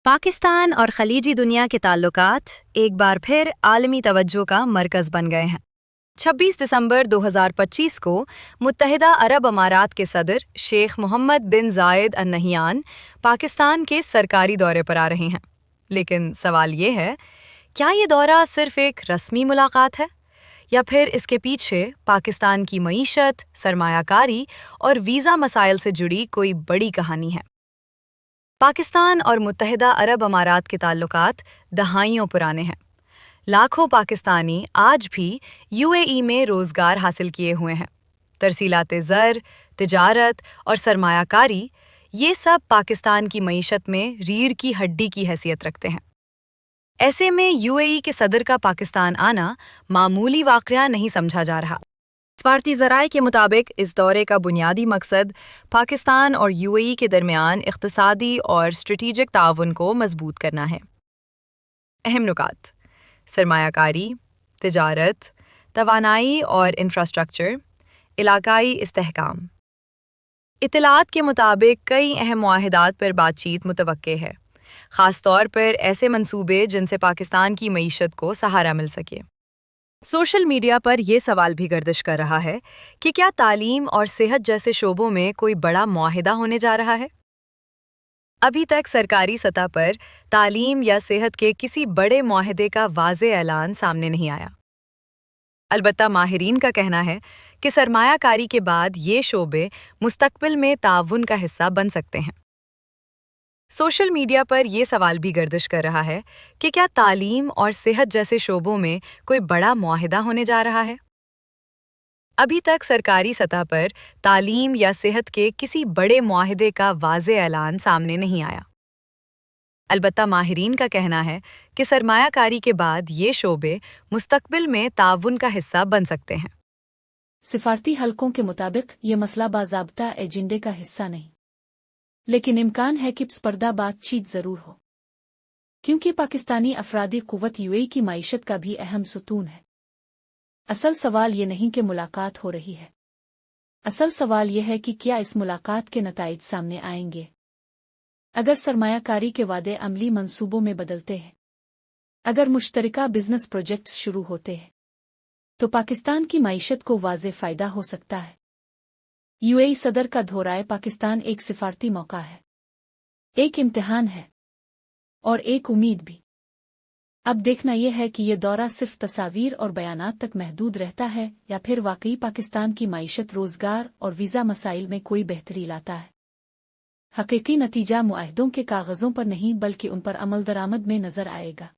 पाकिस्तान और खलीजी दुनिया के ताल्लुकात एक बार फिर आलमी तवज्जो का मरकज़ बन गए हैं। 26 दिसंबर 2025 को मुत्तहिदा अरब अमारात के सदर शेख मोहम्मद बिन जायद अल नहियान पाकिस्तान के सरकारी दौरे पर आ रहे हैं। लेकिन सवाल ये है, क्या ये दौरा सिर्फ एक रस्मी मुलाकात है या फिर इसके पीछे पाकिस्तान की मईशत, सरमायाकारी और वीज़ा मसाइल से जुड़ी कोई बड़ी कहानी है? पाकिस्तान और मुत्तहिदा अरब अमारात के ताल्लुकात दहाइयों पुराने हैं। लाखों पाकिस्तानी आज भी यूएई में रोज़गार हासिल किए हुए हैं। तरसीलात ज़र, तिजारत और सरमायाकारी, ये सब पाकिस्तान की मईशत में रीढ़ की हड्डी की हैसियत रखते हैं। ऐसे में यूएई के सदर का पाकिस्तान आना मामूली वाक़या नहीं समझा जा रहा। सफारती ज़राए के मुताबिक इस दौरे का बुनियादी मकसद पाकिस्तान और यूएई के दरमियान इक़्तिसादी और स्ट्रेटेजिक ताउन को मजबूत करना है। अहम नुकात: सरमायाकारी, तिजारत, तवानाई और इंफ्रास्ट्रक्चर, इलाकाई इस्तेहकाम। इत्तलात के मुताबिक कई अहम मुआहिदात पर बातचीत मुतवक्के है, ख़ास तौर पर ऐसे मंसूबे जिनसे पाकिस्तान की मईशत को सहारा मिल सके। सोशल मीडिया पर यह सवाल भी गर्दिश कर रहा है कि क्या तालीम और सेहत जैसे शोबों में कोई बड़ा मुआहिदा होने जा रहा है? अभी तक सरकारी सतह पर तालीम या सेहत के किसी बड़े मुआहिदे का वाज़े ऐलान सामने नहीं आया। अलबत्ता माहिरीन का कहना है कि सरमायाकारी के बाद ये शोबे मुस्तकबिल में ताउन का हिस्सा बन सकते हैं। सोशल मीडिया पर यह सवाल भी गर्दिश कर रहा है कि क्या तालीम और सेहत जैसे शोबों में कोई बड़ा मुआहिदा होने जा रहा है? अभी तक सरकारी सतह पर तालीम या सेहत के किसी बड़े मुआहिदे का वाज़े ऐलान सामने नहीं आया। अलबत्ता माहिरीन का कहना है कि सरमायाकारी के बाद ये शोबे मुस्तकबिल में ताउन का हिस्सा बन सकते हैं। सिफारती हलकों के मुताबिक ये मसला बाज़ाब्ता एजेंडे का हिस्सा नहीं, लेकिन इम्कान है कि स्पर्धा बातचीत ज़रूर हो, क्योंकि पाकिस्तानी अफरादी कुव्वत यूएई की मईशत का भी अहम सुतून है। असल सवाल ये नहीं कि मुलाकात हो रही है, असल सवाल ये है कि क्या इस मुलाकात के नताइज सामने आएंगे। अगर सरमायाकारी के वादे अमली मंसूबों में बदलते हैं, अगर मुश्तरका बिजनेस प्रोजेक्ट्स शुरू होते हैं, तो पाकिस्तान की मईशत को वाज़े फ़ायदा हो सकता है। यूएई सदर का दौराए पाकिस्तान एक सिफारती मौका है, एक इम्तिहान है और एक उम्मीद भी। अब देखना यह है कि यह दौरा सिर्फ तस्वीर और बयानात तक महदूद रहता है या फिर वाकई पाकिस्तान की मईशत, रोज़गार और वीज़ा मसाइल में कोई बेहतरी लाता है। हकीकी नतीजा मुआहदों के कागज़ों पर नहीं बल्कि उन पर अमल दरामद में नज़र आएगा।